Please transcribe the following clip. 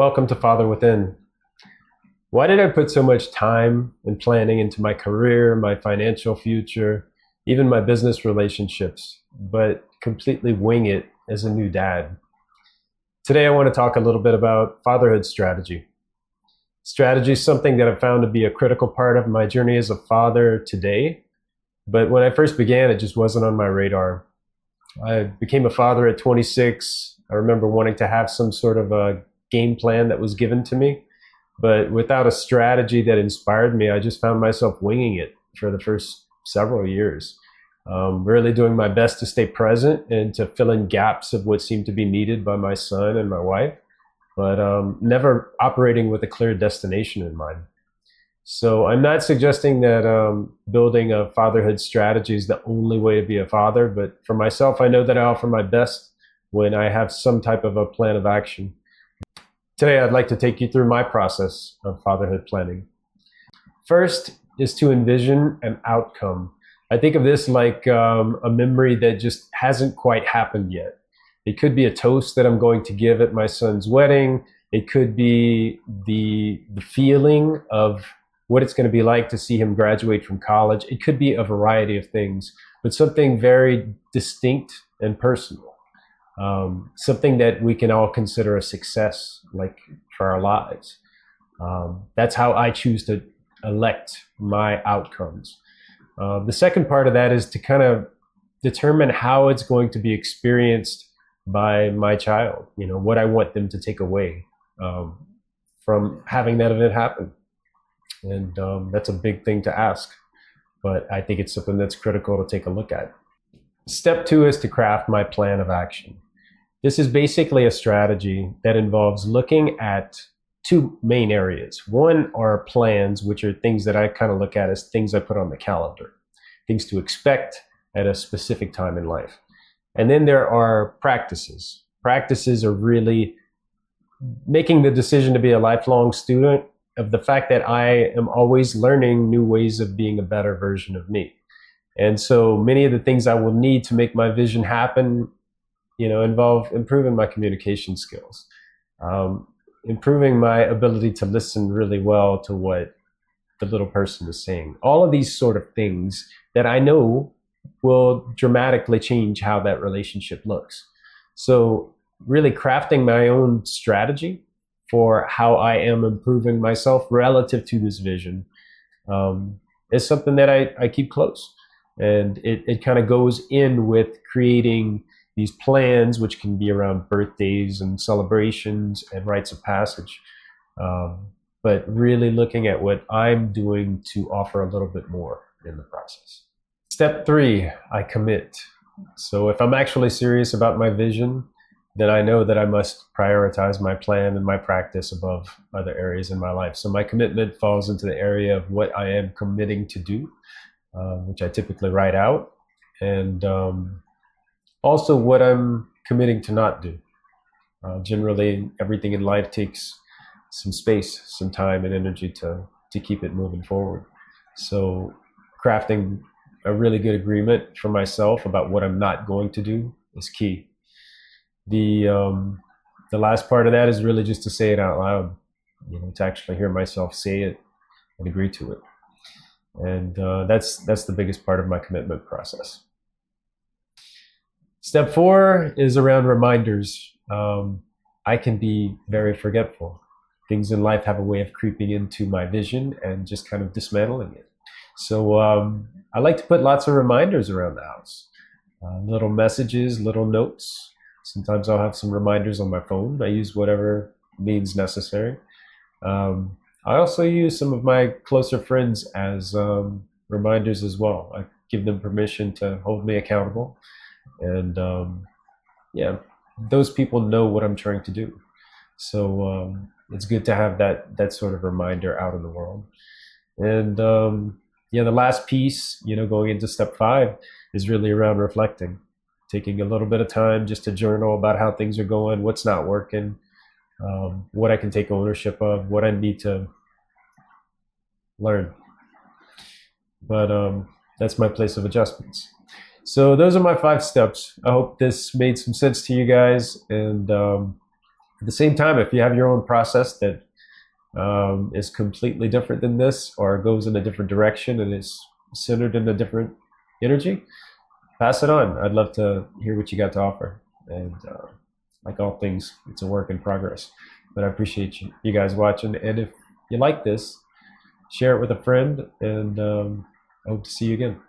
Welcome to Father Within. Why did I put so much time and planning into my career, my financial future, even my business relationships, but completely wing it as a new dad? Today, I want to talk a little bit about fatherhood strategy. Strategy is something that I've found to be a critical part of my journey as a father today. But when I first began, it just wasn't on my radar. I became a father at 26. I remember wanting to have some sort of a game plan that was given to me, but without a strategy that inspired me, I just found myself winging it for the first several years. Really doing my best to stay present and to fill in gaps of what seemed to be needed by my son and my wife, but never operating with a clear destination in mind. So I'm not suggesting that building a fatherhood strategy is the only way to be a father, but for myself, I know that I offer my best when I have some type of a plan of action. Today, I'd like to take you through my process of fatherhood planning. First is to envision an outcome. I think of this like a memory that just hasn't quite happened yet. It could be a toast that I'm going to give at my son's wedding. It could be the feeling of what it's going to be like to see him graduate from college. It could be a variety of things, but something very distinct and personal. Something that we can all consider a success, like for our lives. That's how I choose to elect my outcomes. The second part of that is to kind of determine how it's going to be experienced by my child, what I want them to take away from having that event happen. And that's a big thing to ask, but I think it's something that's critical to take a look at. Step 2 is to craft my plan of action. This is basically a strategy that involves looking at two main areas. One are plans, which are things that I kind of look at as things I put on the calendar, things to expect at a specific time in life. And then there are practices. Practices are really making the decision to be a lifelong student of the fact that I am always learning new ways of being a better version of me. And so many of the things I will need to make my vision happen involve improving my communication skills, improving my ability to listen really well to what the little person is saying. All of these sort of things that I know will dramatically change how that relationship looks. So really crafting my own strategy for how I am improving myself relative to this vision is something that I keep close. And it kind of goes in with creating these plans, which can be around birthdays and celebrations and rites of passage, but really looking at what I'm doing to offer a little bit more in the process. Step 3, I commit. So if I'm actually serious about my vision, then I know that I must prioritize my plan and my practice above other areas in my life. So my commitment falls into the area of what I am committing to do, which I typically write out, and also what I'm committing to not do. Generally, everything in life takes some space, some time and energy to keep it moving forward. So crafting a really good agreement for myself about what I'm not going to do is key. The last part of that is really just to say it out loud, to actually hear myself say it and agree to it. And that's the biggest part of my commitment process. Step 4 is around reminders. I can be very forgetful. Things in life have a way of creeping into my vision and just kind of dismantling it. So I like to put lots of reminders around the house. Little messages, little notes. Sometimes I'll have some reminders on my phone. I use whatever means necessary. I also use some of my closer friends as reminders as well. I give them permission to hold me accountable. And those people know what I'm trying to do. So it's good to have that sort of reminder out in the world. And the last piece, going into step 5 is really around reflecting, taking a little bit of time just to journal about how things are going, what's not working, what I can take ownership of, what I need to learn. But that's my place of adjustments. So those are my 5 steps. I hope this made some sense to you guys. And At the same time, if you have your own process that is completely different than this, or goes in a different direction and is centered in a different energy, pass it on. I'd love to hear what you got to offer. And like all things, it's a work in progress. But I appreciate you guys watching. And if you like this, share it with a friend. And I hope to see you again.